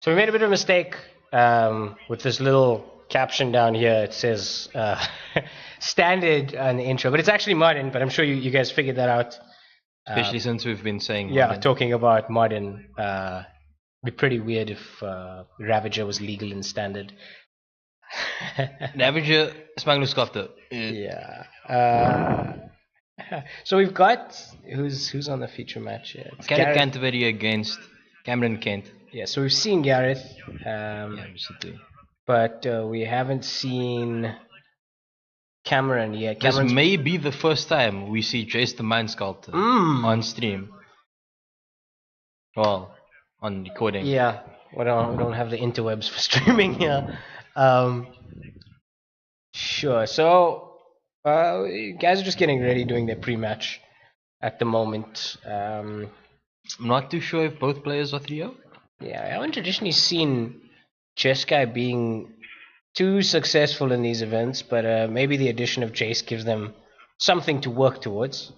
So we made a bit of a mistake with this little caption down here. It says standard on the intro, but it's actually modern. But I'm sure you guys figured that out. Especially since we've been saying modern. Talking about modern. It'd be pretty weird if Ravager was legal in standard. Ravager, Spangleskopter. Yeah. So we've got who's on the feature match here? It's Gareth Canterbury against Cameron Kent. Yeah, so we've seen Gareth, but we haven't seen Cameron yet. This may be the first time we see Jace the Mind Sculptor on stream. Well, on recording. Yeah, we don't have the interwebs for streaming here. Sure, so guys are just getting ready, doing their pre-match at the moment. I'm not too sure if both players are 3-0. Yeah, I haven't traditionally seen Jeskai being too successful in these events, but maybe the addition of Jace gives them something to work towards.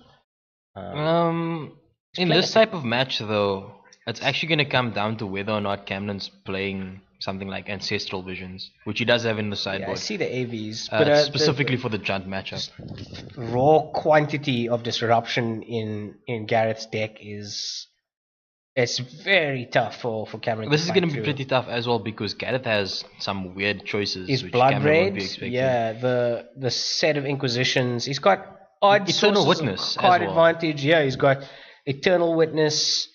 In this type of match, though, it's actually going to come down to whether or not Camden's playing something like Ancestral Visions, which he does have in the sideboard. Yeah, I see the AVs, but specifically for the Junt matchup. Raw quantity of disruption in Gareth's deck it's very tough for Cameron. This is going to be pretty tough as well because Gareth has some weird choices. His Blood Raids, yeah, the set of Inquisitions. He's got odd Eternal Witness card advantage. Yeah, he's got Eternal Witness.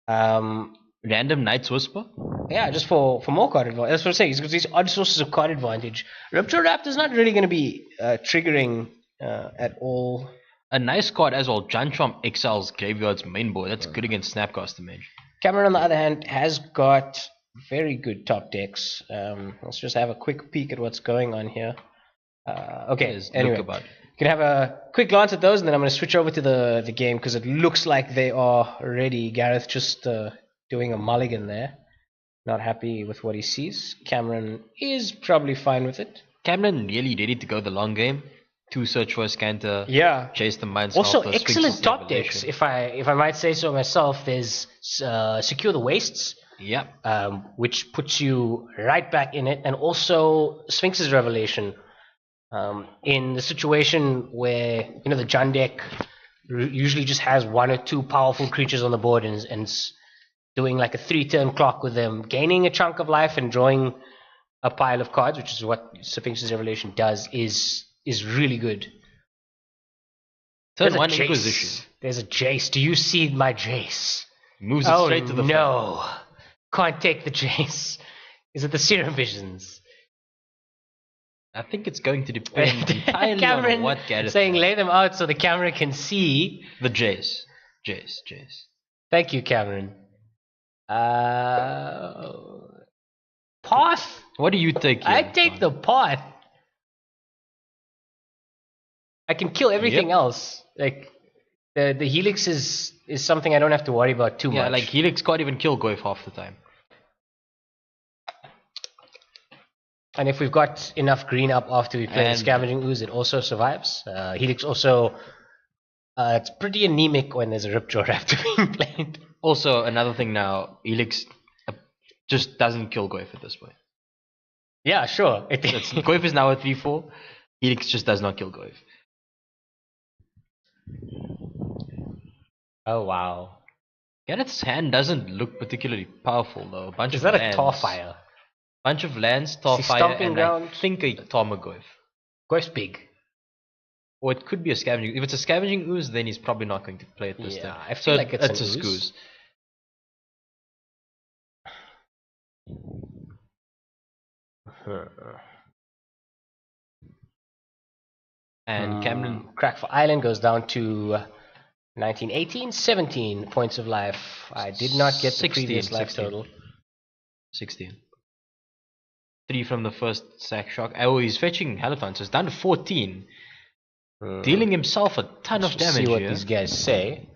Random Knight's Whisper. Yeah, just for more card advantage. That's what I'm saying. He's got these odd sources of card advantage. Rupture Raptor's not really going to be triggering at all. A nice card as well, Jantrom exiles Graveyard's main board. That's good against Snapcaster Mage. Cameron, on the other hand, has got very good top decks. Let's just have a quick peek at what's going on here. Okay, anyway, you can have a quick glance at those, and then I'm going to switch over to the game because it looks like they are ready. Gareth just doing a mulligan there. Not happy with what he sees. Cameron is probably fine with it. Cameron really ready to go the long game. To search for a Scanter, chase the Mind Also, excellent top decks, if I might say so myself. There's Secure the Wastes, which puts you right back in it, and also Sphinx's Revelation. In the situation where the Jund deck usually just has one or two powerful creatures on the board and doing like a 3-turn clock with them, gaining a chunk of life and drawing a pile of cards, which is what Sphinx's Revelation does, is really good. Turn 1 Inquisition. There's a Jace. Do you see my Jace? Moves it straight to the no. Can't take the Jace. Is it the Serum Visions? I think it's going to depend entirely on what Gareth saying lay them out so the camera can see. The Jace. Jace. Thank you, Cameron. Path? What do you take here? I take the Path. I can kill everything else. Like the Helix is something I don't have to worry about too much. Yeah, like Helix can't even kill Goyf half the time. And if we've got enough green up after we play the Scavenging Ooze, it also survives. Helix also, it's pretty anemic when there's a Ripjaw Raptor being played. Also, another thing now, Helix just doesn't kill Goyf at this point. Yeah, sure. Goyf is now a 3-4. Helix just does not kill Goyf. Oh wow. Gareth's hand doesn't look particularly powerful though. A bunch is of that lands. A Tarfire? Bunch of lands, Tarfire, and ground? I think a Tarmogoyf. Goyf's big. Or it could be a Scavenging. If it's a Scavenging Ooze, then he's probably not going to play it this time. I feel like it's a Scooze. And Cameron Crack for Island goes down to 17 points of life. I did not get the previous life total. 16. 3 from the first sack shock. Oh, he's fetching Halathon, so it's down to 14. Dealing himself a ton of damage. See what here. These guys say.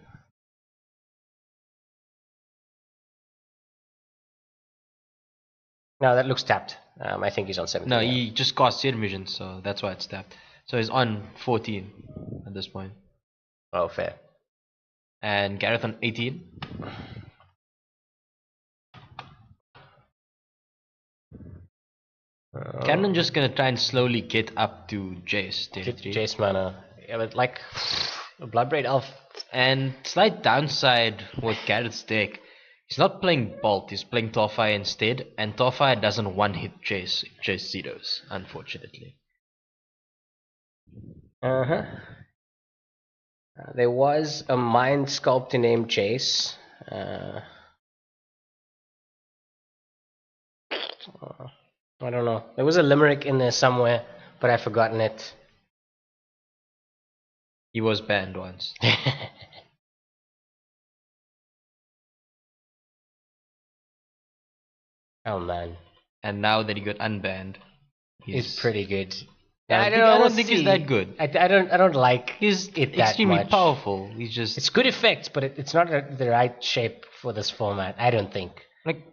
No, that looks tapped. I think he's on 17. No, he just cast Serum Vision, so that's why it's tapped. So he's on 14 at this point. Oh, fair. And Gareth on 18. Camden just gonna try and slowly get up to Jace territory. Jace mana. Yeah, but like Bloodbraid Elf. And slight downside with Gareth's deck, he's not playing Bolt, he's playing Torfire instead, and Torfire doesn't one-hit Jace Zetos, unfortunately. There was a mind sculptor named Jace. I don't know. There was a limerick in there somewhere, but I've forgotten it. He was banned once. Oh man. And now that he got unbanned, he's pretty good. I don't think he's that good. I don't like he's it that extremely much. Powerful. He's just it's good effects, but it's not the right shape for this format. I don't think. Like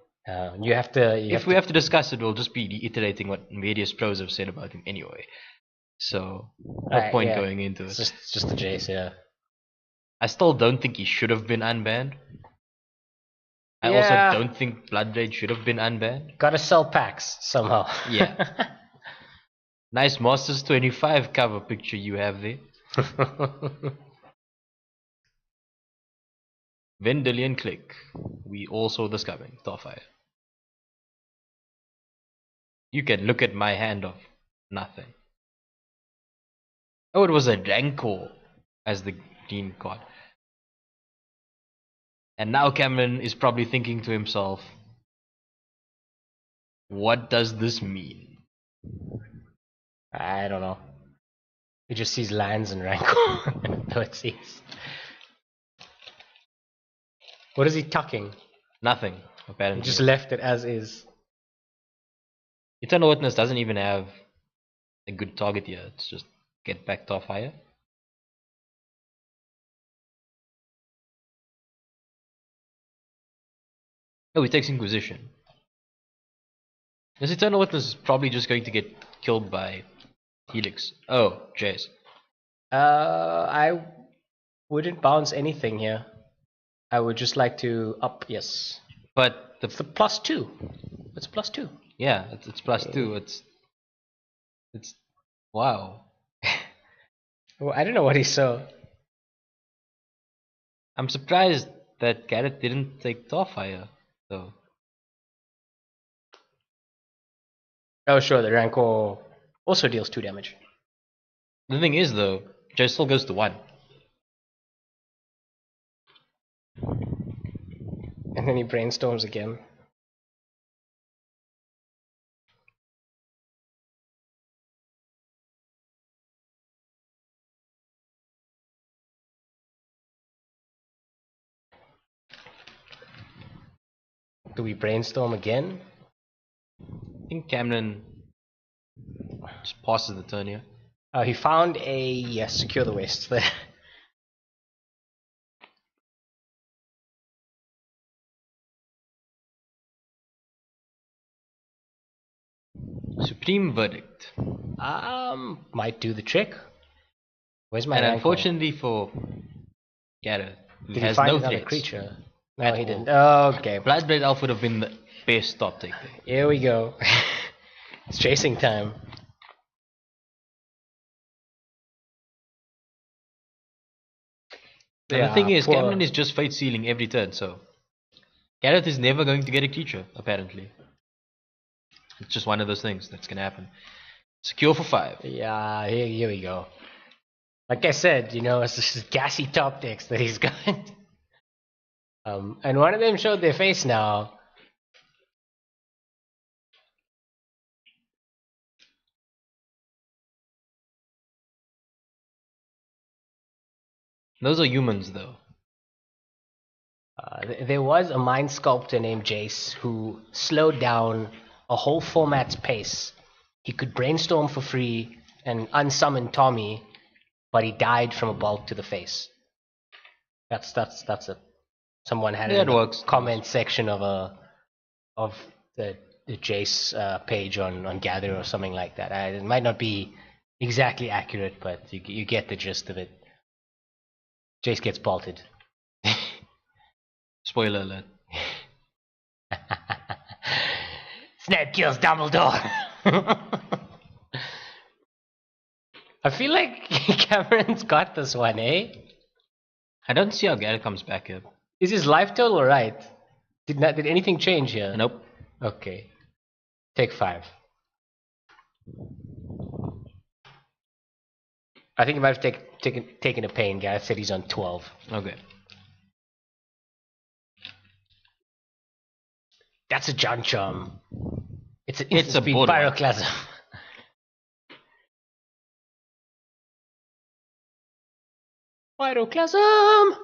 you have to. If we have to discuss it, we'll just be reiterating what various pros have said about him anyway. So no point going into it. It's just the Jace, yeah. I still don't think he should have been unbanned. I also don't think Bloodbraid should have been unbanned. Gotta sell packs somehow. Yeah. Nice Masters 25 cover picture you have there. Vendilion click. We all saw this coming. Torfire. You can look at my hand of nothing. Oh, it was a Rancor as the green card. And now Cameron is probably thinking to himself, what does this mean? I don't know. He just sees lands and Rancor. That's what it sees. What is he tucking? Nothing, apparently. He just left it as is. Eternal Witness doesn't even have a good target here. It's just get back Torfire. Oh, he takes Inquisition. This Eternal Witness is probably just going to get killed by Helix. Oh, Jace. I wouldn't bounce anything here. I would just like to up, yes. But it's the +2. It's +2. Yeah, it's +2. It's wow. Well, I don't know what he saw. I'm surprised that Gareth didn't take Torfire though. Oh sure, the Rancor also deals 2 damage. The thing is though, Jace still goes to 1. And then he brainstorms again. Do we brainstorm again? I think Camden just passes the turn here. Oh, he found a secure the waste there. Supreme Verdict. Might do the trick. Where's my? And unfortunately for Gareth, he has no threats. Creature. No, he didn't. Okay. Bloodbraid Elf would have been the best top take there. Here we go. It's chasing time. And the thing is, Cameron is just fate sealing every turn, so Gareth is never going to get a creature, apparently. It's just one of those things that's gonna happen. Secure for 5. Yeah, here we go. Like I said, you know, it's just gassy top decks that he's got. And one of them showed their face now. Those are humans, though. There was a mind sculptor named Jace who slowed down a whole format's pace. He could brainstorm for free and unsummon Tommy, but he died from a bolt to the face. That's it. Someone had it in the comment section of the Jace page on Gather or something like that. It might not be exactly accurate, but you get the gist of it. Jace gets bolted. Spoiler alert. Snape kills Dumbledore. I feel like Cameron's got this one, eh? I don't see how Gareth comes back here. Is his life total right? Did anything change here? Nope. Okay. Take 5. I think he might have taken a pain. Gareth said he's on 12. Okay. That's a John Charm. It's an It's a speed board pyroclasm. Pyroclasm!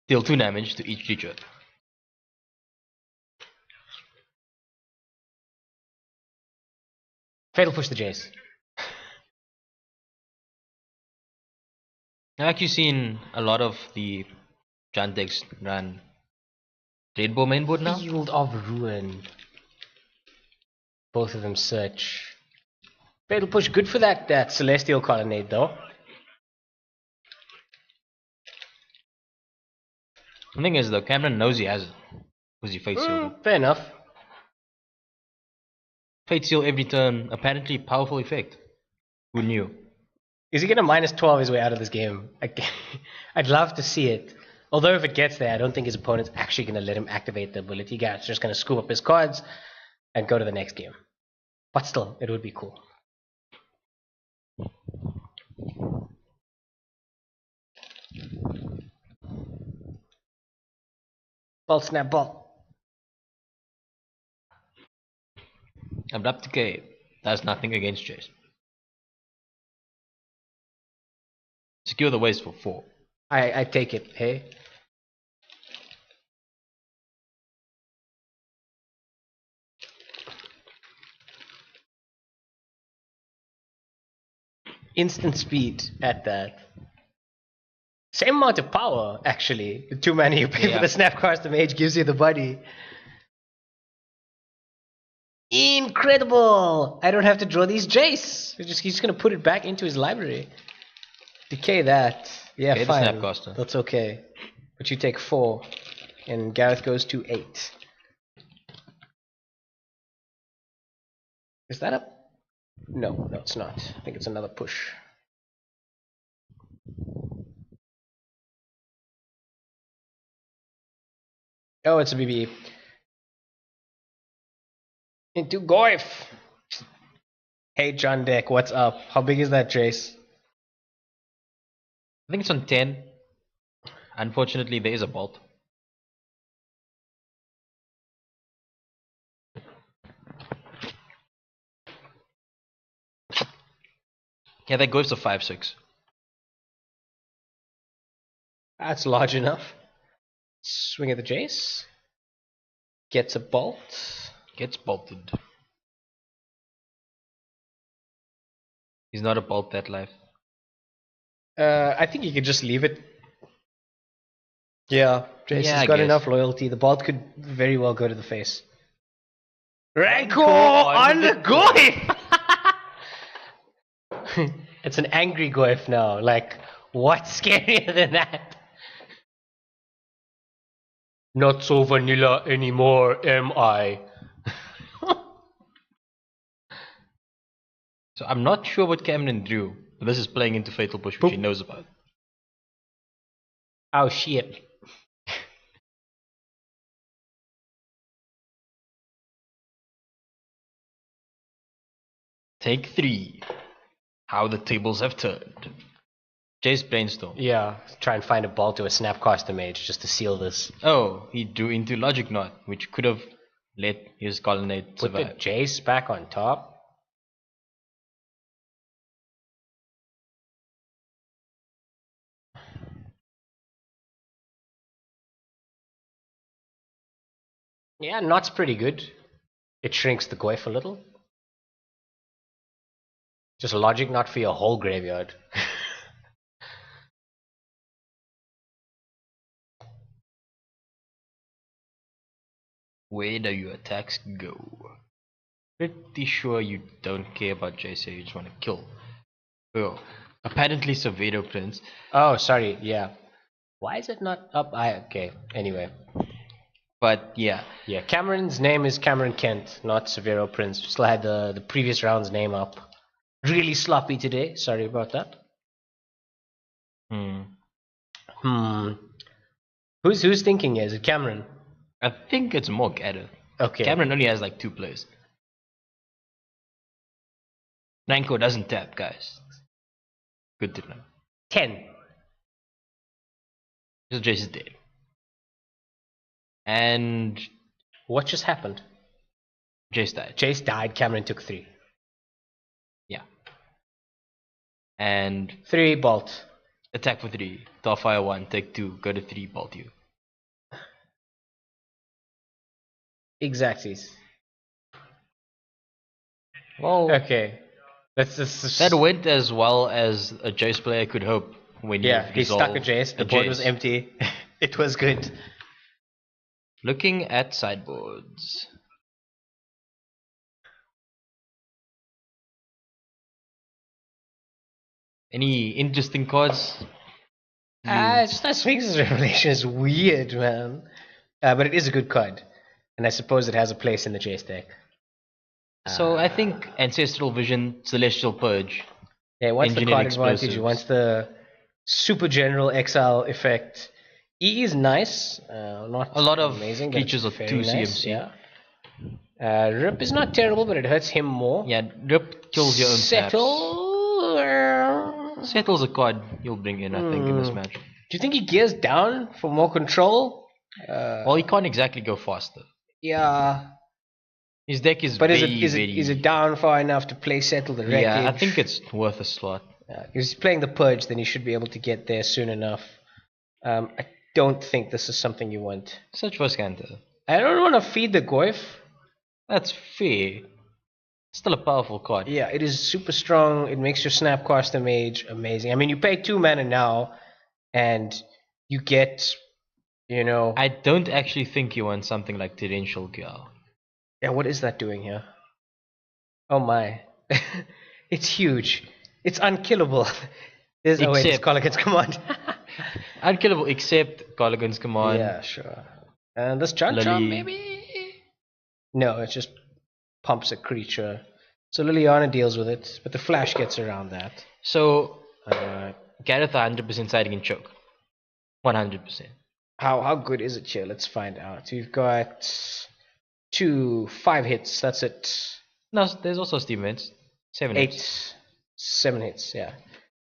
Deal 2 damage to each creature. Fatal push the Jace. I've actually seen a lot of the Jan decks run Rainbow mainboard now. Field of Ruin. Both of them search. Fatal push, good for that Celestial Colonnade though. The thing is though, Cameron knows he has it. Because he Fate Sealed it. Fair enough. Fate Seal every turn, apparently powerful effect. Who knew? Is he going to minus 12 his way out of this game? I'd love to see it. Although if it gets there, I don't think his opponent's actually going to let him activate the ability. Gareth's just going to scoop up his cards and go to the next game. But still, it would be cool. Bolt, snap, bolt. Abrupt Decay does nothing against Jace. Secure the waste for 4. I take it, hey? Instant speed at that. Same amount of power, actually. The 2 mana you pay for the Snapcaster Mage gives you the body. Incredible! I don't have to draw these Jace. He's just going to put it back into his library. Decay that. Yeah, okay, fine. The Snapcaster. That's okay. But you take 4. And Gareth goes to 8. Is that up? No, it's not. I think it's another push. Oh, it's a BB. Into Goif! Hey, John Deck, what's up? How big is that, Jace? I think it's on 10. Unfortunately, there is a bolt. Yeah, that goes to 5-6. That's large enough. Swing at the Jace. Gets a bolt. Gets bolted. He's not a bolt that life. I think you could just leave it. Yeah, Jace has got enough loyalty. The bolt could very well go to the face. Rancor on the Goif! It's an angry Goif now. Like, what's scarier than that? Not so vanilla anymore, am I? So I'm not sure what Cameron drew, but this is playing into Fatal Push, which he knows about. Oh shit. Take 3. How the tables have turned. Jace Brainstorm. Yeah, try and find a ball to a Snapcaster Mage just to seal this. Oh, he drew into Logic Knot, which could have let his Colonnade survive. Put the Jace back on top. Yeah, Knot's pretty good. It shrinks the Goif a little. Just Logic Knot for your whole graveyard. Where do your attacks go? Pretty sure you don't care about Jace, you just want to kill. Oh, apparently Surveyor Prince. Oh, sorry, yeah. Why is it not up? Okay, anyway. But yeah. Yeah, Cameron's name is Cameron Kent, not Severo Prince. Still had the previous round's name up. Really sloppy today. Sorry about that. Who's thinking? Is it Cameron? I think it's more Gareth. Okay. Cameron only has like 2 players. Nanko doesn't tap, guys. Good to know. 10. So Jace is dead. And what just happened? Jace died. Jace died, Cameron took 3. Yeah. And 3 bolt. Attack for 3. Starfire 1, take 2, go to 3, bolt you. Exactly. Well, okay. That went as well as a Jace player could hope when he stuck a Jace, the board was empty. It was good. Looking at sideboards. Any interesting cards? Just that Sphinx's Revelation is weird, man. But it is a good card. And I suppose it has a place in the Jace deck. So I think Ancestral Vision, Celestial Purge. Yeah, what's the card advantage? Wants the Super General Exile effect. E is nice. Not a lot of amazing, creatures of 2 CMC. Nice, yeah. Rip is not terrible, but it hurts him more. Yeah, Rip kills your own Settle. Settle's a card you'll bring in, I think, in this match. Do you think he gears down for more control? Well, he can't exactly go faster. Yeah. His deck is is it down far enough to play Settle the Wreckage? Yeah, I think it's worth a slot. If he's playing the Purge, then he should be able to get there soon enough. I don't think this is something you want. Search for Scanter. I don't want to feed the Goyf. That's fair. It's still a powerful card. Yeah, it is super strong. It makes your Snapcaster Mage amazing. I mean, you pay 2 mana now, and you get, I don't actually think you want something like Torrential Gale. Yeah, what is that doing here? Oh my. It's huge. It's unkillable. It's Colligan's Command. Unkillable except Colligan's Command. Yeah, sure. And this Charm, maybe? No, it just pumps a creature. So Liliana deals with it, but the Flash gets around that. So, Gareth 100% siding in Choke. 100%. How good is it here? Let's find out. We've got 5 hits, that's it. No, there's also Steam Vents. 7 hits. 7 hits, yeah.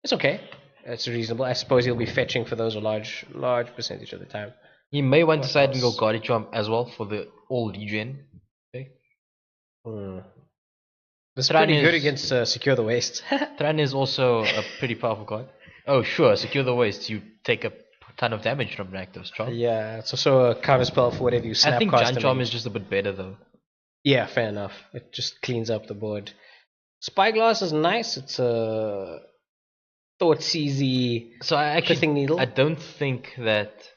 It's okay. It's reasonable. I suppose he'll be fetching for those a large percentage of the time. He may want to side and go Guardian Charm as well for the all regen. Okay. This is pretty good against Secure the Waste. Thran is also a pretty powerful card. Oh sure, Secure the Waste, you take a ton of damage from Rakdos Charm. Yeah, it's also a counter spell for whatever you snap. I think Giant Charm is just a bit better though. Yeah, fair enough. It just cleans up the board. Spyglass is nice. It's a Thoughtseize. So I actually Pithing Needle. I don't think that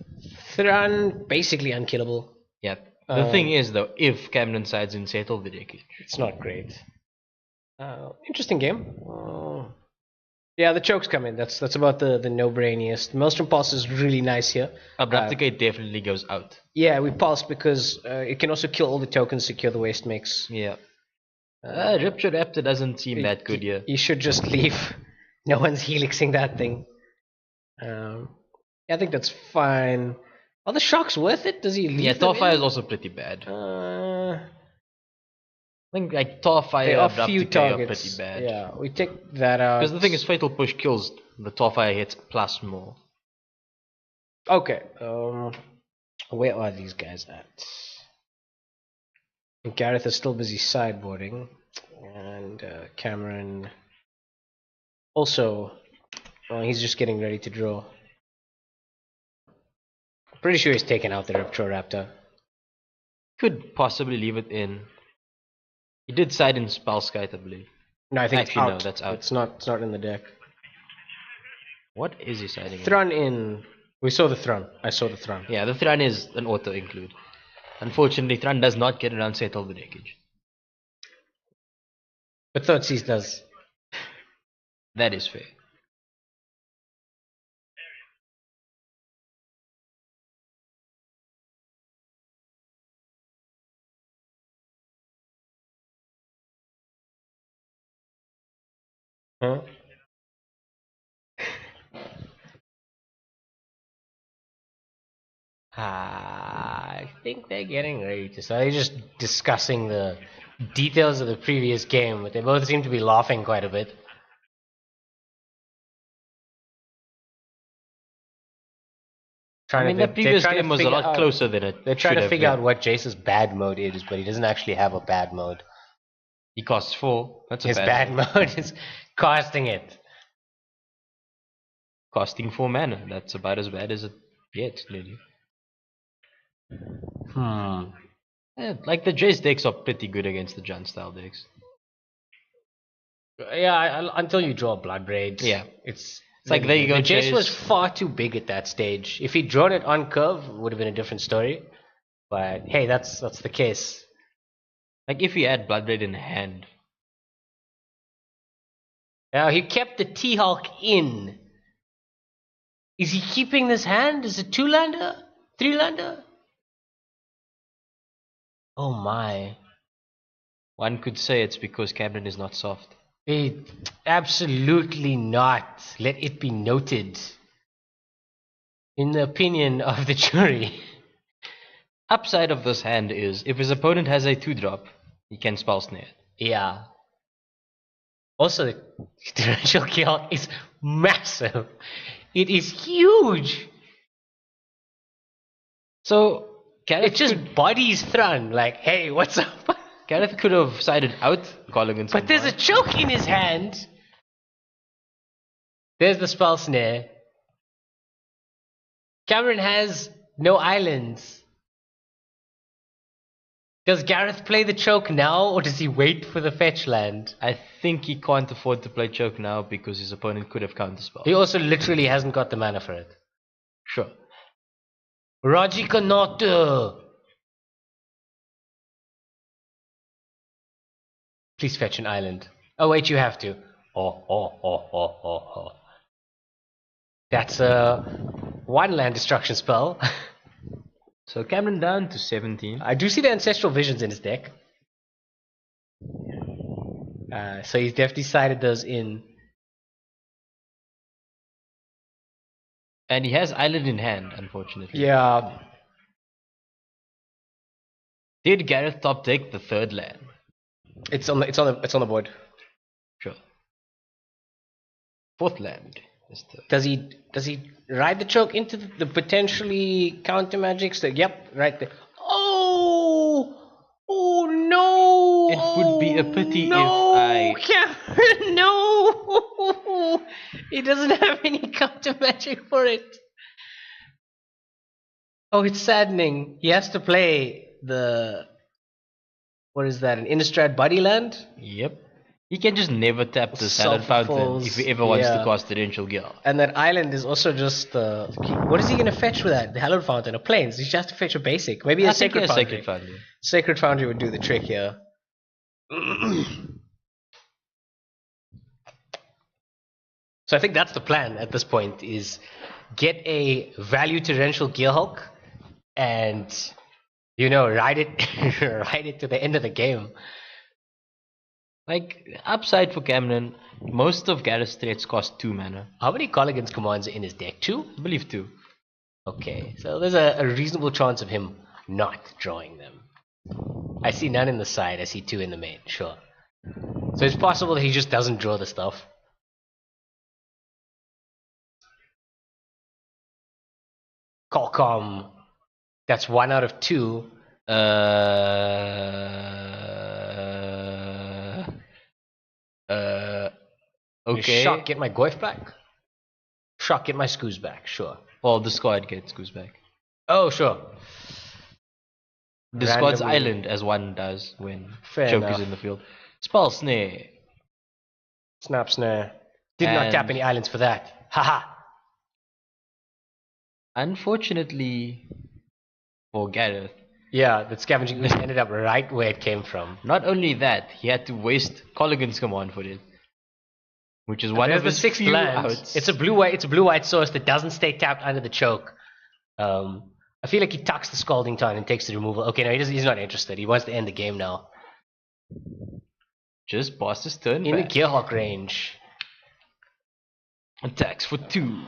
Thran basically unkillable. Yeah. The thing is though, if Camden sides in Settle the deck, it's not great. Interesting game. Yeah, the chokes come in. That's about the no-brainiest. Maelstrom Pulse is really nice here. Abrupticate definitely goes out. Yeah, we pulse because it can also kill all the tokens Secure the Waste makes. Yeah. Rupture Raptor doesn't seem that good here. You should just leave. No one's helixing that thing. Yeah, I think that's fine. Are the shocks worth it? Does he leave? Yeah, Torfire is also pretty bad. I think like Torfire and Abrupticate are pretty bad. Yeah, we take that out. Because the thing is, Fatal Push kills the Torfire hits plus more. Okay. Where are these guys at? Gareth is still busy sideboarding, and Cameron also. He's just getting ready to draw. Pretty sure he's taken out the Raptor. Could possibly leave it in. He did side in Spellskite, I believe. No, I think actually it's out. No, that's out. It's not in the deck. What is he siding? Thran in. We saw the Thran. I saw the Thran. Yeah, the Thran is an auto include. Unfortunately, Thran does not get around Settle the Deckage. But Thoughtseize does. That is fair. Huh? I think they're getting ready to start. They're just discussing the details of the previous game, but they both seem to be laughing quite a bit. The previous game was a lot closer than it. They're trying to figure out what Jace's bad mode is, but he doesn't actually have a bad mode. He costs 4. That's a His bad mode is casting it. Costing 4 mana. That's about as bad as it gets, really. Yeah, like the Jace decks are pretty good against the Jund style decks. Yeah, until you draw Bloodbraid. Yeah. It's like there you go. Jace was far too big at that stage. If he'd drawn it on curve, it would have been a different story. But hey, that's the case. Like if he had Bloodbraid in hand. Now he kept the T-Hulk in. Is he keeping this hand? Is it 2-lander? 3-lander? Oh my. One could say it's because Cameron is not soft. Absolutely not. Let it be noted. In the opinion of the jury. Upside of this hand is, if his opponent has a 2-drop, he can spell snare. Yeah. Also, the differential kill is massive. It is huge. So, Gareth it just bodies Thrun, like, hey, what's up? Gareth could have sided out Colligan's. But there's a choke in his hand. There's the spell snare. Cameron has no islands. Does Gareth play the choke now, or does he wait for the fetch land? I think he can't afford to play choke now because his opponent could have counterspelled. He also literally hasn't got the mana for it. Sure. Raji cannot. Please fetch an island. Oh wait, you have to. Oh. That's a 1-land destruction spell. So Cameron down to 17. I do see the Ancestral Visions in his deck. So he's definitely sided those in. And he has Island in hand, unfortunately. Yeah. Did Gareth top deck the 3rd land? It's on the board. Sure. 4th land. Does he ride the choke into the potentially counter magics? Yep, right there. Oh no! It would be a pity if Cameron, no! He doesn't have any counter magic for it. Oh, it's saddening. He has to play the... What is that, an Innistrad Bodyland? Yep. He can just never tap the Salad Fountain if he ever wants to cast Torrential Gale. And that island is also just... what is he going to fetch with that? The Hallowed Fountain or Plains? He just has to fetch a basic. Maybe a Sacred Foundry. Sacred Foundry would do the trick here. So I think that's the plan at this point, is get a value Torrential Gearhulk and, ride it to the end of the game. Like, upside for Cameron, most of Gareth's threats cost 2 mana. How many Colligan's commands are in his deck? 2? I believe 2. Okay, so there's a reasonable chance of him not drawing them. I see none in the side, I see 2 in the main, sure. So it's possible that he just doesn't draw the stuff. Colcom, that's 1 out of 2. Okay. Shock, get my Goyf back? Shock, get my Scoos back, sure. Well, the squad gets Scoos back. Oh, sure. The squad's island, as one does when Choke is in the field. Spell Snare. Snap Snare. Did not tap any islands for that. Haha. Unfortunately for Gareth. Yeah, that Scavenging Ooze ended up right where it came from. Not only that, he had to waste Colligan's command for it. Which is one of his 6 lands. It's a blue-white source that doesn't stay tapped under the choke. I feel like he tucks the Scalding Tarn and takes the removal. Okay, no, he's not interested. He wants to end the game now. Just pass his turn in back. the Gearhulk range. Attacks for 2.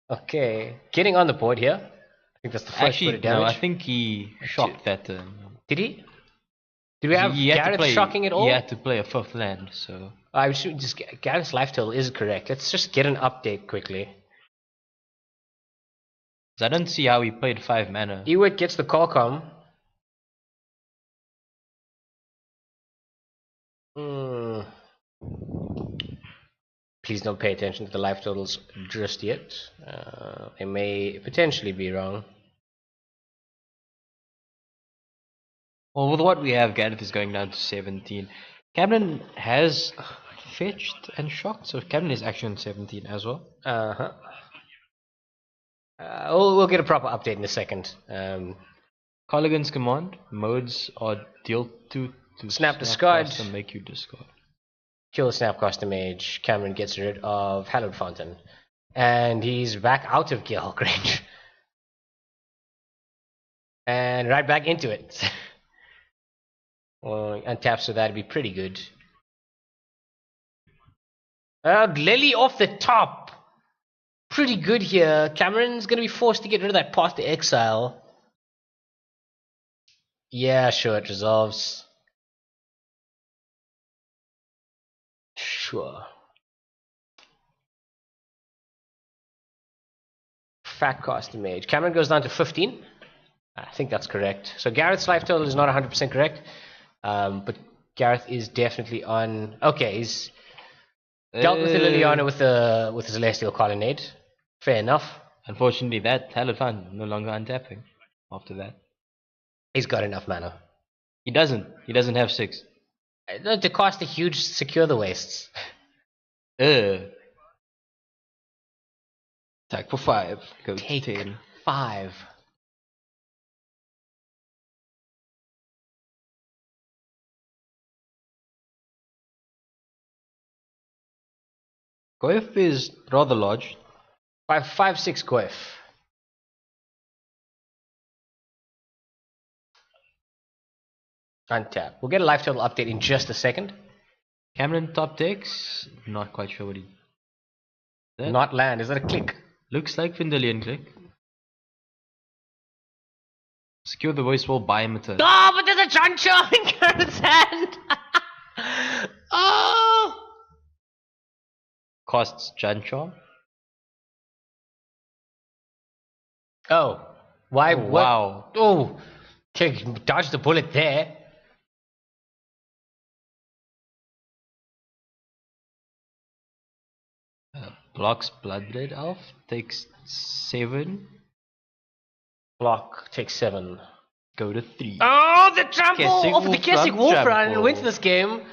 Okay, getting on the board here. I think that's the first bit of damage. No, I think he shocked that turn. Did he? Did we have Gareth shocking it all? He had to play a 5th land, so... I should just... Gareth's life total is correct. Let's just get an update quickly. I don't see how he played 5 mana. Ewit gets the Qualcomm. Please don't pay attention to the life totals just yet. They may potentially be wrong. Well, with what we have, Gareth is going down to 17. Cameron has fetched and shocked, so Cameron is actually on 17 as well. We'll get a proper update in a second. Colligan's command modes are deal 2 to snap discard and make you discard. Kill Snapcaster Mage. Cameron gets rid of Hallowed Fountain. And he's back out of Gearhawk range. And right back into it. Well, untap, so that'd be pretty good. Lily off the top. Pretty good here. Cameron's going to be forced to get rid of that Path to Exile. Yeah, sure, it resolves. Sure. Fatcaster Mage. Cameron goes down to 15. I think that's correct. So Gareth's life total is not 100% correct. But Gareth is definitely on... Okay, he's dealt with the Liliana with the Celestial Colonnade. Fair enough. Unfortunately, that Hallowed Fountain no longer untapping after that. He's got enough mana. He doesn't. He doesn't have 6. To cost a huge Secure the Wastes. Attack for 5. Go Take 10. 5. Goif is rather large. 5/6 Goif. Untap. We'll get a life total update in just a second. Cameron top decks. Not quite sure what he... Not land. Is that a click? Looks like Vindalian click. Secure the voice will buy him a turn. Oh, but there's a Jancho in Gareth's hand. Oh! Costs Jancho. Oh. Why? Oh, wow. Oh. Okay, dodged the bullet there. Blocks Bloodred Elf. Takes 7. Block takes 7. Go to 3. Oh, the trample of the Kessig Wolf trample. Run wins this game.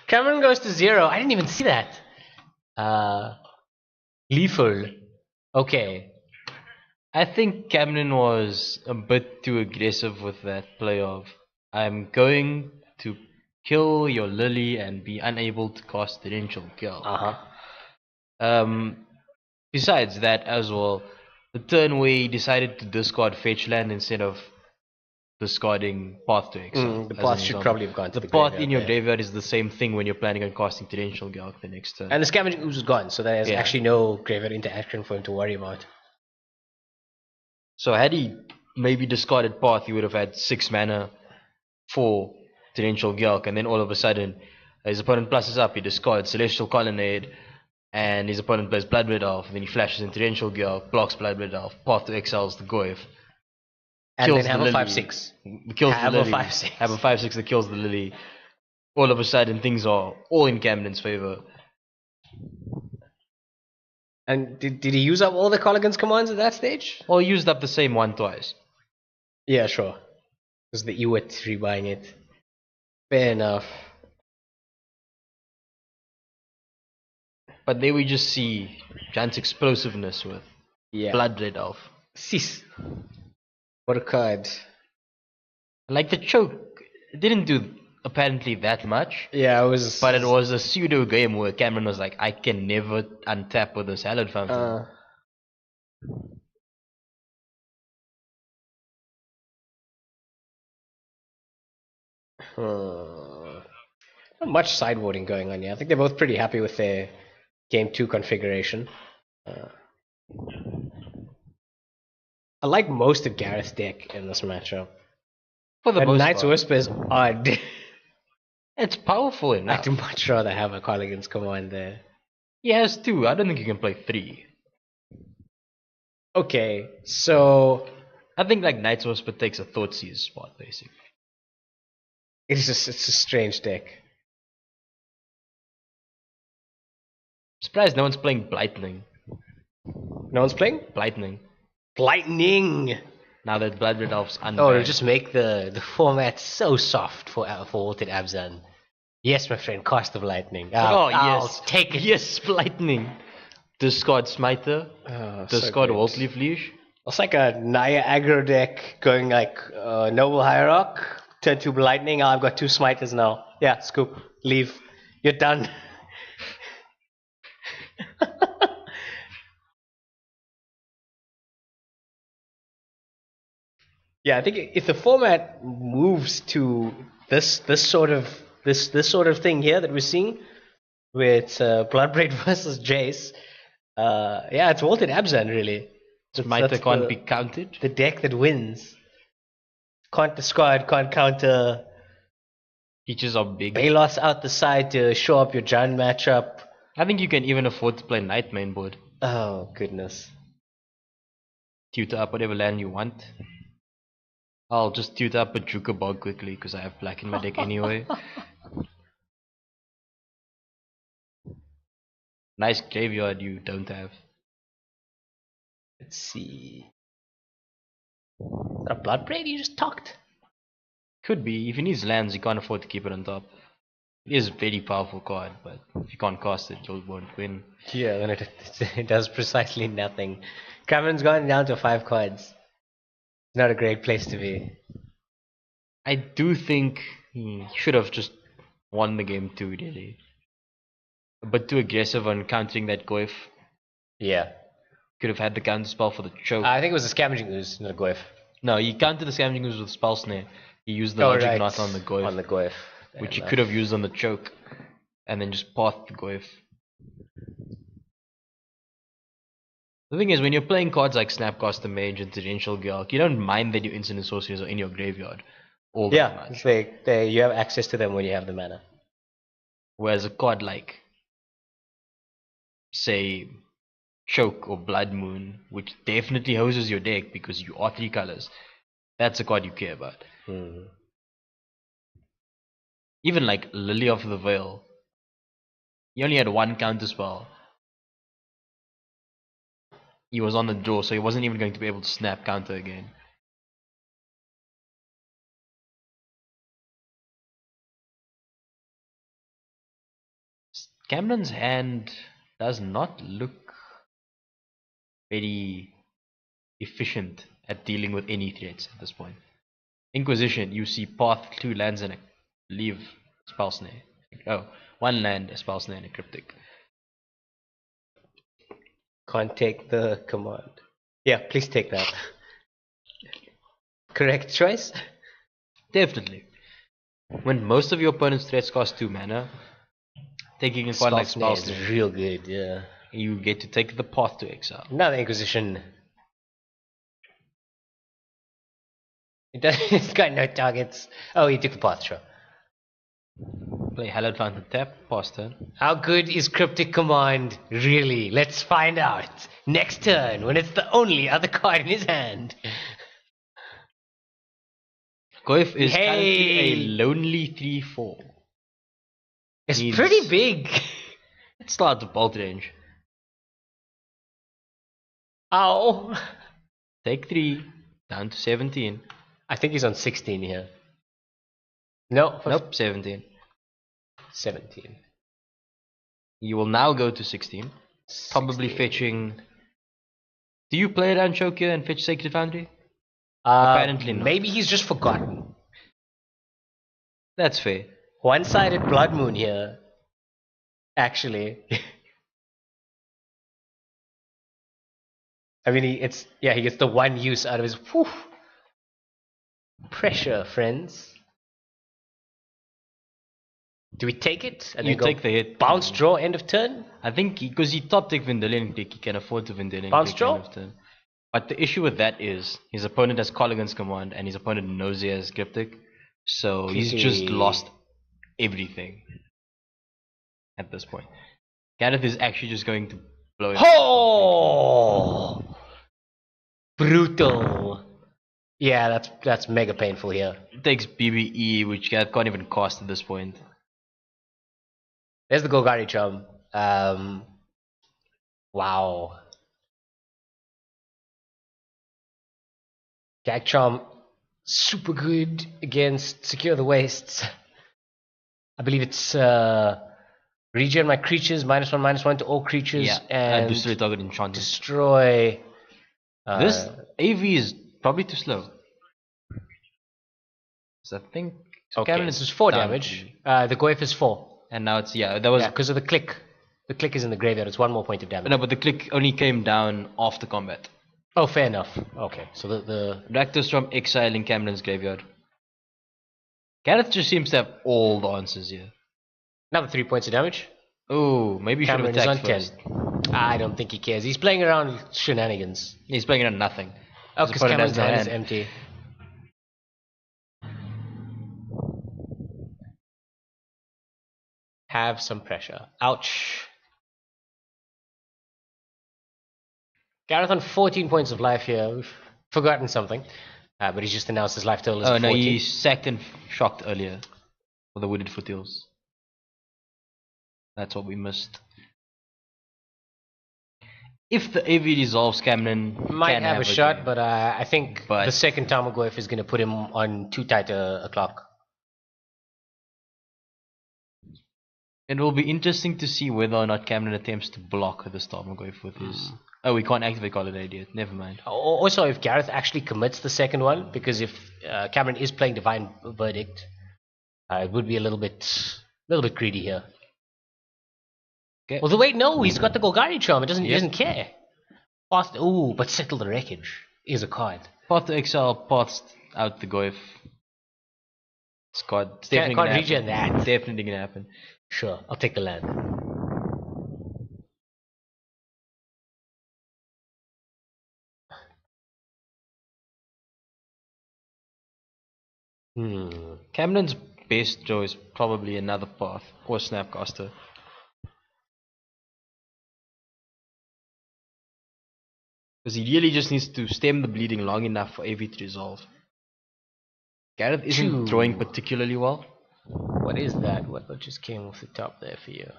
Cameron goes to 0. I didn't even see that. Lethal. Okay. I think Cameron was a bit too aggressive with that play of I'm going to kill your Lily and be unable to cast Torrential Kill. Besides that as well, the turn where he decided to discard Fetch Land instead of discarding Path to Exile. The path should probably have gone to the path in your graveyard is the same thing when you're planning on casting Torrential Galk the next turn. And the Scavenging Ooze is gone, so there's actually no graveyard interaction for him to worry about. So had he maybe discarded Path, he would have had 6 mana for Torrential Galk, and then all of a sudden his opponent pluses up, he discards Celestial Colonnade, and his opponent plays Bloodred Elf, and then he flashes in Torrential Galk, blocks Bloodred Elf, Path to Exiles the Goyf. And then have a 5/6. Kills have the Lily. a 5/6. Have a 5/6 that kills the Lily. All of a sudden things are all in Camden's favor. And did he use up all the Colligan's commands at that stage? Or used up the same one twice. Yeah, sure. Because the Ewit rebuying it. Fair enough. But there we just see Jan's explosiveness with Bloodred Elf. Sis. What a card. Like the choke, it didn't do apparently that much. Yeah, it was. But it was a pseudo game where Cameron was like, I can never untap with a Hallowed Fountain. Not much sideboarding going on here. I think they're both pretty happy with their game 2 configuration. Uh, I like most of Gareth's deck in this matchup. For the But most Knight's part. Whisper is odd. It's powerful enough. I'd much rather have a Cardigan's Command there. He has 2. I don't think you can play 3. Okay, so I think like Knight's Whisper takes a Thoughtseize spot, basically. it's a strange deck. Surprised no one's playing Blightning. No one's playing? Blightning. Lightning! Now that Blood Red Elf's unbanned. Oh, it'll just make the format so soft for Altered Abzan. Yes, my friend, Cast of Lightning. I'll take it. Yes, Lightning. Discard Smiter. Discard so Wolfleaf Leash. It's like a Naya aggro deck going like Noble Hierarch. Turn 2 Lightning. I've got 2 Smiters now. Yeah, scoop. Leave. You're done. Yeah, I think if the format moves to this sort of thing here that we're seeing with Bloodbraid versus Jace, yeah, it's Altered Abzan really. Smiter can't be counted. The deck that wins. Can't discard, can't counter. Features are big. Balos out the side to show up your giant matchup. I think you can even afford to play Knight mainboard. Oh, goodness. Tutor up whatever land you want. I'll just tutor up a Juka Bog quickly because I have black in my deck anyway. Nice graveyard you don't have. Let's see. Is that a Bloodbraid you just talked? Could be. If he needs lands, he can't afford to keep it on top. It is a very powerful card, but if you can't cast it, you won't win. Yeah, then it does precisely nothing. Cameron's gone down to 5 cards. Not a great place to be. I do think he should have just won the game too, really. But too aggressive on countering that Goif. Yeah. Could have had the counter spell for the choke. I think it was a Scavenging Ooze, not a Goif. No, he countered the Scavenging Ooze with Spell Snare. He used the Logic Knot on the Goif. On the Goif. Which he could have used on the choke. And then just pathed the Goif. The thing is, when you're playing cards like Snapcaster Mage and Torrential Gale, you don't mind that your instant and sorceries are in your graveyard all that much. You have access to them when you have the mana. Whereas a card like, say, Choke or Blood Moon, which definitely hoses your deck because you are 3 colors, that's a card you care about. Even like Lily of the Veil, he only had 1 counter spell. He was on the draw, so he wasn't even going to be able to snap counter again. Cameron's hand does not look very efficient at dealing with any threats at this point. Inquisition, you see path 2 lands and a leave Spell Snare. Oh, 1 land, a Spell Snare and a Cryptic. Can't take the command. Yeah, please take that. Correct choice? Definitely. When most of your opponent's threats cost 2 mana, taking a card like Spell Snare is real good, yeah. You get to take the path to exile. Another Inquisition. It's got no targets. Oh, he took the path, sure. Play Hallowed Fountain tap, pass turn. How good is Cryptic Command, really? Let's find out. Next turn, when it's the only other card in his hand. Goif is currently a lonely 3/4. It's pretty big. It's still out of bolt range. Ow. Take 3, down to 17. I think he's on 16 here. No, nope, 17. 17. You will now go to 16. Probably fetching. Do you play around Choke here and fetch Sacred Foundry? Apparently not. Maybe he's just forgotten. That's fair. One-sided Blood Moon here. Actually. I mean, he gets the 1 use out of his. Whew. Pressure, friends. Do we take it? And You then go take the hit. bounce, draw, end of turn? I think because he top deck Vendilion deck, he can afford to Vendilion Bounce deck draw? end of turn. But the issue with that is his opponent has Colligan's Command and his opponent knows he has Cryptic. So he's just lost everything at this point. Gareth is actually just going to blow it. Oh! Brutal. Yeah, that's mega painful here. It takes BBE, which Gareth can't even cost at this point. There's the Golgari Charm. Wow. Gag Charm, super good against Secure the Wastes. I believe it's regen my creatures, -1/-1 to all creatures, and destroy target enchanted. Destroy. This AV is probably too slow. So I think. Okay, this is 4 damage. The Goyf is 4. And now it's that was because of the click. The click is in the graveyard. It's 1 more point of damage. No, but the click only came down after combat. Oh, fair enough. Okay, so the Rakdos from exile in Cameron's graveyard. Gareth just seems to have all the answers here. Another 3 points of damage. Oh, maybe you should have attacked first. 10. I don't think he cares. He's playing around shenanigans. He's playing around nothing. Oh, because Cameron's hand is empty. Have some pressure. Ouch. Gareth on 14 points of life here. We've forgotten something. But he's just announced his life total is 14. No, he sacked and shocked earlier. For the Wooded Foothills. That's what we missed. If the AV dissolves, Cameron might have a shot, but I think the second Tarmogoyf is going to put him on too tight a clock. It will be interesting to see whether or not Cameron attempts to block this Tarmogoyf with his... Oh, we can't activate Holiday yet. Never mind. Also, if Gareth actually commits the second one, because if Cameron is playing Divine Verdict, it would be a little bit greedy here. Okay. Although wait, no, he's got the Golgari Charm. He doesn't care. Ooh, but Settle the Wreckage is a card. Path to Exile, paths out the Goyf. It's definitely can't regen that. Definitely gonna happen. Sure, I'll take the land. Cameron's best draw is probably another path or Snapcaster. Because he really just needs to stem the bleeding long enough for AV to resolve. Gareth isn't drawing particularly well. What is that? What just came off the top there for you?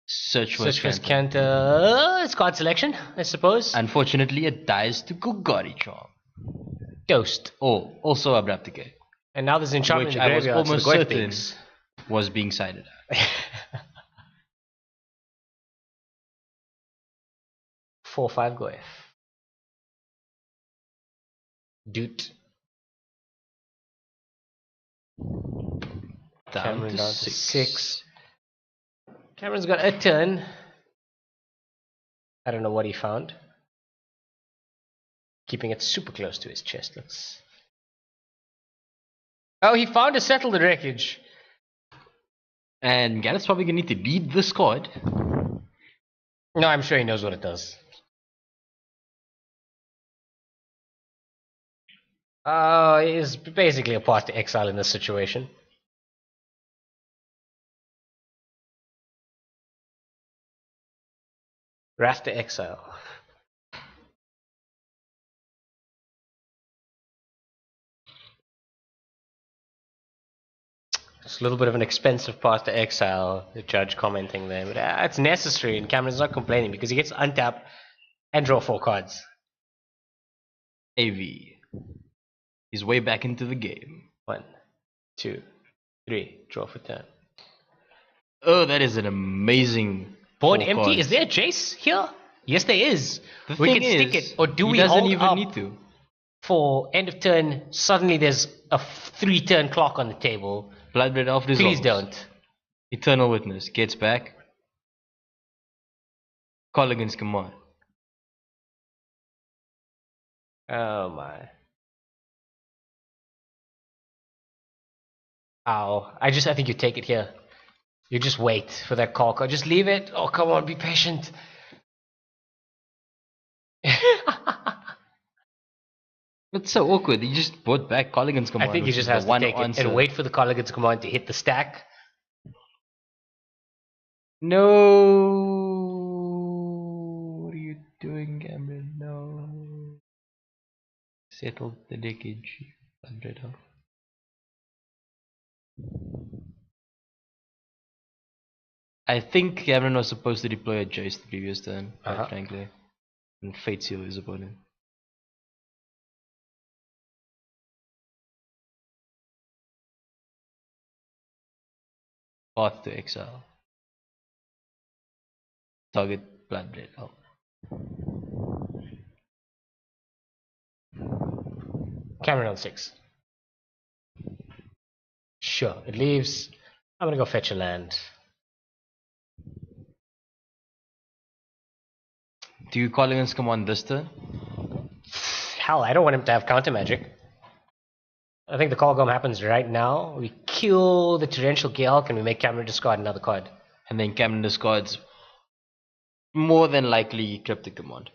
Search for Canter. It's card selection, I suppose. Unfortunately, it dies to Golgari Charm. Ghost. Oh, also Abrapticate. And now there's enchantment in the graveyard. I was almost certain was being sided out. 4/5 Goyf. Doot. Down to 6. Cameron's got a turn. I don't know what he found. Keeping it super close to his chest. Oh, he found a Settle the Wreckage. And Gareth's probably going to need to lead this card. No, I'm sure he knows what it does. He's basically a path to exile in this situation. Wrath to exile. It's a little bit of an expensive path to exile, the judge commenting there, but it's necessary, and Cameron's not complaining because he gets to untap and draw 4 cards. AV. He's way back into the game. 1, 2, 3. Draw for turn. Oh, that is an amazing board empty. Cards. Is there a Jace here? Yes, there is. We can stick it, or do we hold up need to for end of turn? Suddenly, there's a 3-turn clock on the table. Bloodred Elf resolves. Please don't. Eternal Witness gets back. Colligan's Command. Oh my. Ow. I think you take it here. You just wait for that call. Just leave it. Oh, come on, be patient. It's so awkward. He just brought back Colligan's command. I think he just has to take it and wait for the Colligan's command to hit the stack. No. What are you doing, Cameron? No. Settle the leakage. I think Cameron was supposed to deploy a Jace the previous turn, quite frankly. And Fate Seal his opponent. Path to exile. Target Bloodblade. Oh. Cameron on 6. Sure, it leaves. I'm gonna go fetch a land. Do you call against command this turn? Hell, I don't want him to have counter magic. I think the call gum happens right now. We kill the Torrential Gale and we make Cameron discard another card. And then Cameron discards more than likely Cryptic Command.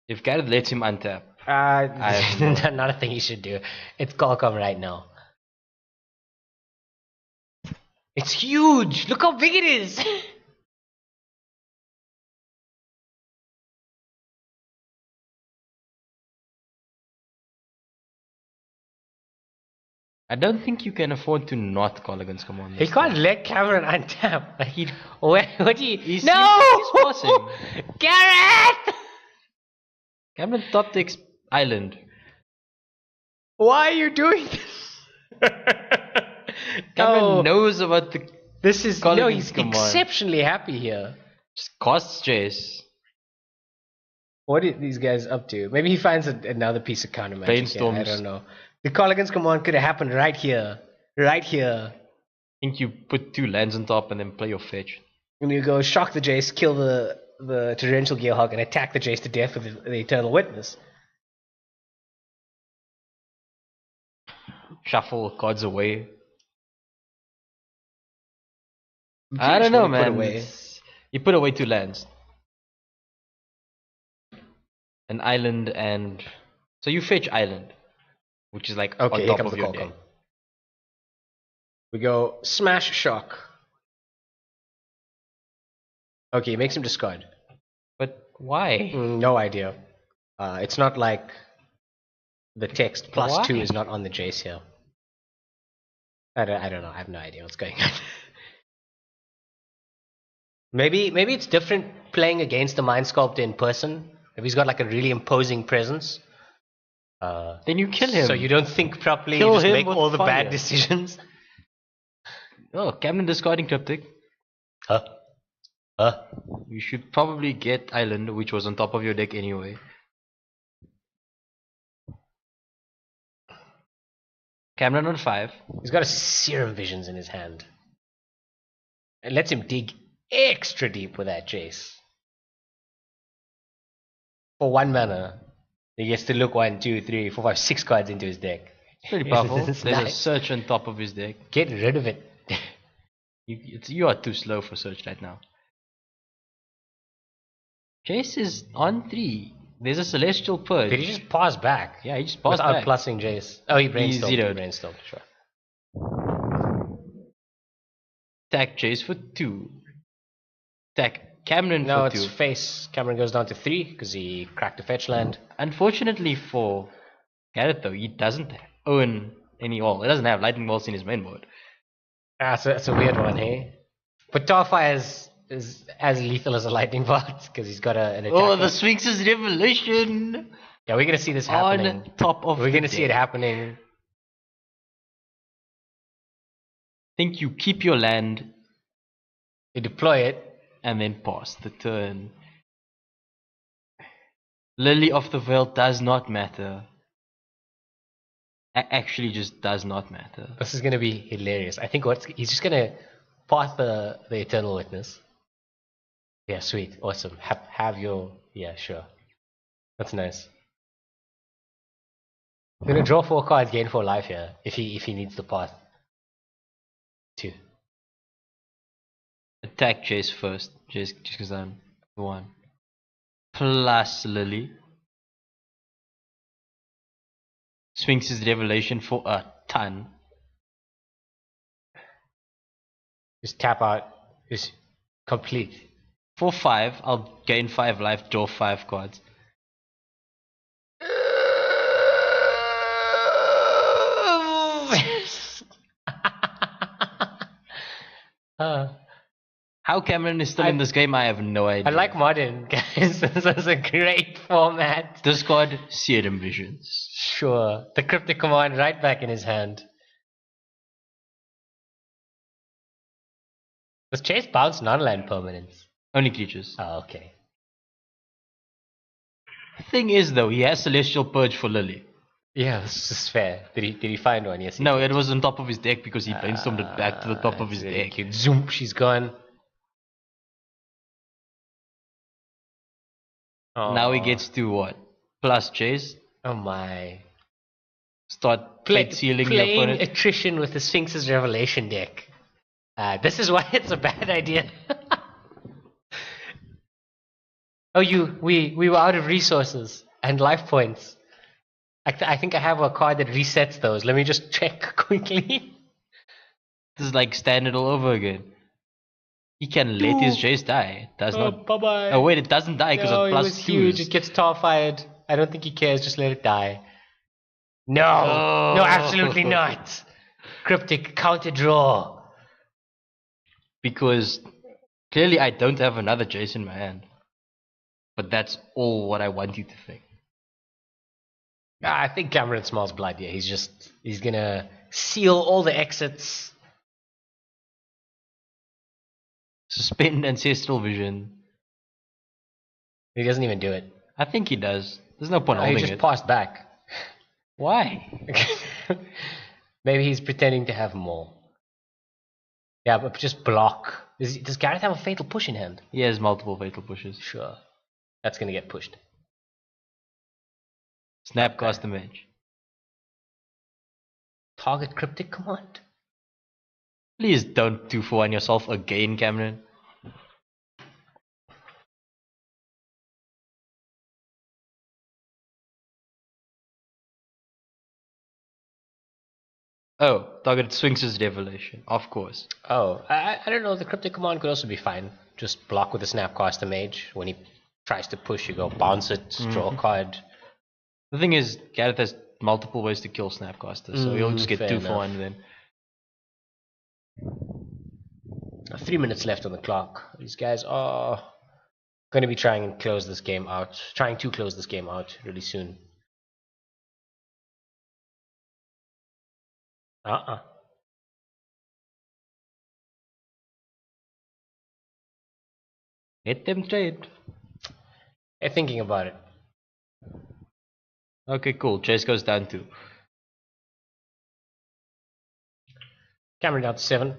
If Gareth lets him untap, not a thing he should do. It's Qualcomm right now. It's huge! Look how big it is! I don't think you can afford to not call against command. He can't let Cameron untap. What do you... He's no! Gareth! Cameron top decks Island. Why are you doing this? Cameron knows about the... This is... No, he's exceptionally happy here. Just costs Jace. What are these guys up to? Maybe he finds another piece of counter magic. Brainstorms. I don't know. The Colligan's command could have happened right here. Right here. I think you put 2 lands on top and then play your fetch. And you go shock the Jace, kill the Torrential Gearhawk, and attack the Jace to death with the Eternal Witness. Shuffle cards away. I don't know, man. You put away 2 lands. An island and... So you fetch island. Which is like okay, on top of your deck. We go smash shock. Okay, he makes him discard. But why? No idea. It's not like the text +2 is not on the Jace here. I don't know. I have no idea what's going on. Maybe it's different playing against the Mind Sculptor in person. If he's got like a really imposing presence. Then you kill him. So you don't think properly, you just make all the bad decisions. Oh, Cameron discarding Cryptic. You should probably get Island, which was on top of your deck anyway. Cameron on 5. He's got a Serum Visions in his hand. It lets him dig extra deep with that Jace. For 1 mana. He gets to look 1, 2, 3, 4, 5, 6 cards into his deck. Pretty powerful. There's a search on top of his deck. Get rid of it. You are too slow for search right now. Jace is on 3. There's a Celestial Purge. Did he just pause back? Yeah, he just paused without back. Plussing Jace. Oh, he brainstormed. He zeroed. Brainstormed, sure. Attack Jace for 2. Attack Cameron for 2. No, it's face. Cameron goes down to 3 because he cracked a fetch land. Unfortunately for Gareth though, he doesn't own any wall. He doesn't have lightning bolts in his main board. So that's a weird one, hey? But Starfire is as lethal as a lightning bolt because he's got an attack. Oh, the Sphinx's Revelation! Yeah, we're gonna see this happening. On top of We're gonna see it happening. Think you keep your land. You deploy it. And then pass the turn. Lily of the Veil does not matter. Actually just does not matter. This is gonna be hilarious. I think he's just gonna pass the Eternal Witness. Yeah, sweet, awesome. Have your... Yeah, sure. That's nice. Gonna draw 4 cards, gain 4 life here if he needs the path. 2. Attack Jace first. Jace goes down 1. Plus Lily. Sphinx's Revelation for a ton. Just tap out. Just complete. For 5, I'll gain 5 life, draw 5 cards. How Cameron is still in this game, I have no idea. I like modern, guys. This is a great format. Discard Serum Visions. Sure. The cryptic command right back in his hand. Does Chase bounce non-land permanents? Only creatures. Oh, okay. Thing is though, he has Celestial Purge for Lily. Yeah, this is fair. Did he find one? Yes. No, it was on top of his deck because he brainstormed it back to the top of his deck. Cute. Zoom, she's gone. Now he gets to what? Plus Chase. Oh my. Start plate sealing your playing opponent. attrition with the Sphinx's Revelation deck. This is why it's a bad idea. We were out of resources and life points. I think I have a card that resets those. Let me just check quickly. This is like standard all over again. He can let his Jace die. It does not. Bye bye. Oh wait, it doesn't die because No, of it plus was 2. huge. It gets tar fired. I don't think he cares. Just let it die. No, no, absolutely not. Cryptic counter draw. Because clearly I don't have another Jace in my hand. But that's all what I want you to think. I think Cameron smells blood. Yeah, he's gonna seal all the exits. Suspend Ancestral Vision. He doesn't even do it. I think he does. There's no point He holding just it. passed back. Why? Maybe he's pretending to have more. Yeah, but just block. Does Gareth have a fatal push in hand? He has multiple fatal pushes. Sure. That's gonna get pushed. Snapcast the mage. Target cryptic command. Please don't 2-for-1 yourself again, Cameron. Oh, target Sphinx's Revelation, of course. Oh, I don't know. The cryptic command could also be fine. Just block with the Snapcaster Mage. When he tries to push, you go bounce it, draw a card. The thing is, Gareth has multiple ways to kill Snapcaster, so he'll just get 2-for-1 then. 3 minutes left on the clock. These guys are going to be trying to close this game out really soon. Let them trade. They're thinking about it. Okay, cool. Chase goes down 2. Cameron down to 7.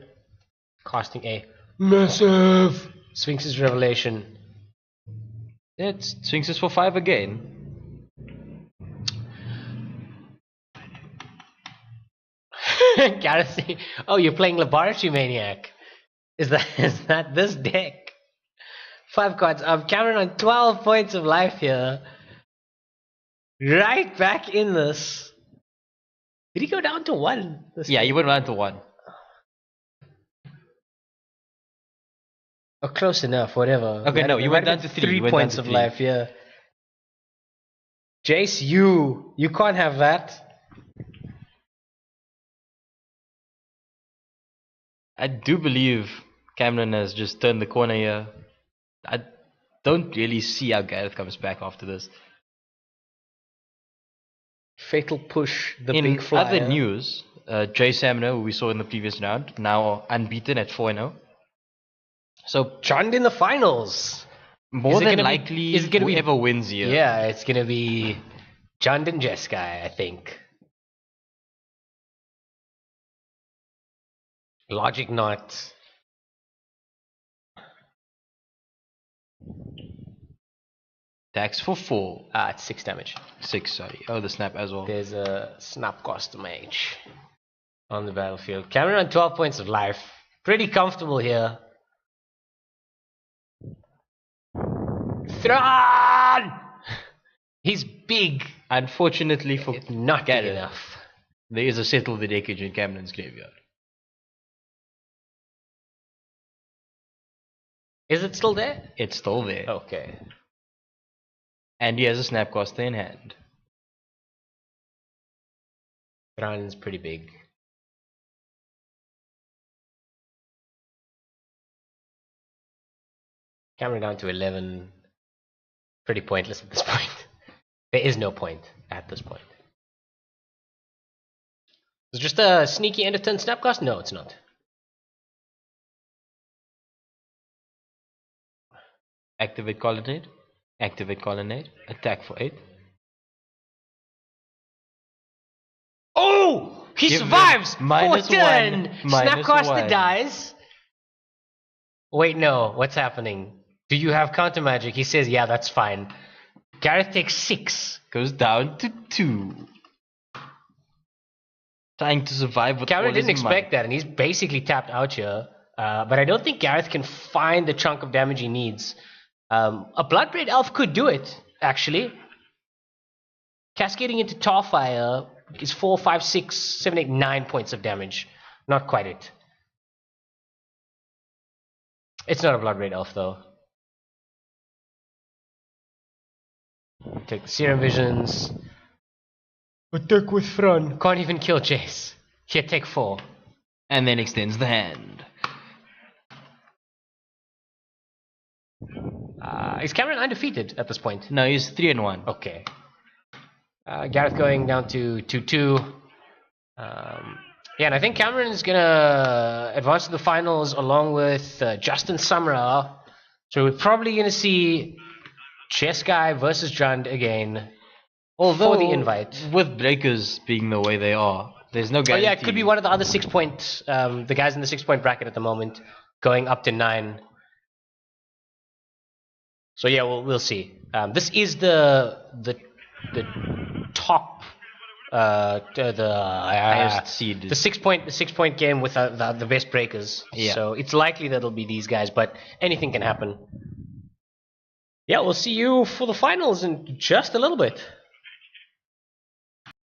Casting a massive Sphinx's Revelation. It's Sphinx's for 5 again. Gareth, oh, you're playing Laboratory Maniac. Is that this deck? 5 cards up. Cameron on 12 points of life here. Right back in this. Did he go down to 1? Yeah, he went down to 1. Oh, close enough, whatever. Okay, no, you went down to 3. 3 points of life, yeah. Jace, you can't have that. I do believe Cameron has just turned the corner here. I don't really see how Gareth comes back after this. Fatal push, the in big flyer. other news, Jay Samner, who we saw in the previous round, now unbeaten at 4-0. So Chand in the finals. More than likely, whoever wins here. Yeah, it's gonna be Chand and Jeskai, I think. Logic not. Attacks for 4. It's 6 damage. 6, sorry. Oh, the snap as well. There's a snap cost mage on the battlefield. Cameron on 12 points of life. Pretty comfortable here. Thrawn! He's big. Unfortunately for not big enough. There is a Settle the Deckage in Cameron's graveyard. Is it still there? It's still there. Okay. And he has a Snapcaster in hand. Thrawn's pretty big. Cameron down to 11. Pretty pointless at this point. There is no point at this point. Is it just a sneaky end of turn Snapcast? No, it's not. Activate Colonnade. Activate Colonnade. Attack for 8. Oh! He survives! Minus 1. Snapcaster dies. Wait, no. What's happening? Do you have counter magic? He says, yeah, that's fine. Gareth takes 6. Goes down to 2. Trying to survive with Cameron all his didn't expect might. that, and he's basically tapped out here. But I don't think Gareth can find the chunk of damage he needs. A Bloodbraid Elf could do it, actually. Cascading into Tarfire is 4, 5, 6, 7, 8, 9 points of damage. Not quite it. It's not a Bloodbraid Elf, though. Take the Serum Visions. Attack with Thrawn. Can't even kill Chase. Here, take 4. And then extends the hand. Is Cameron undefeated at this point? No, he's 3-1. Okay. Gareth going down to 2-2. Yeah, and I think Cameron is going to advance to the finals along with Justin Summerer. So we're probably going to see Jeskai versus Jund again. Although, for the invite. With breakers being the way they are, there's no guarantee. Oh yeah, it could be one of the other 6 point, the guys in the 6 point bracket at the moment, going up to 9. So yeah, we'll see. This is the top, highest seed. The 6 point game with the best breakers. Yeah. So it's likely that it'll be these guys, but anything can happen. Yeah, we'll see you for the finals in just a little bit.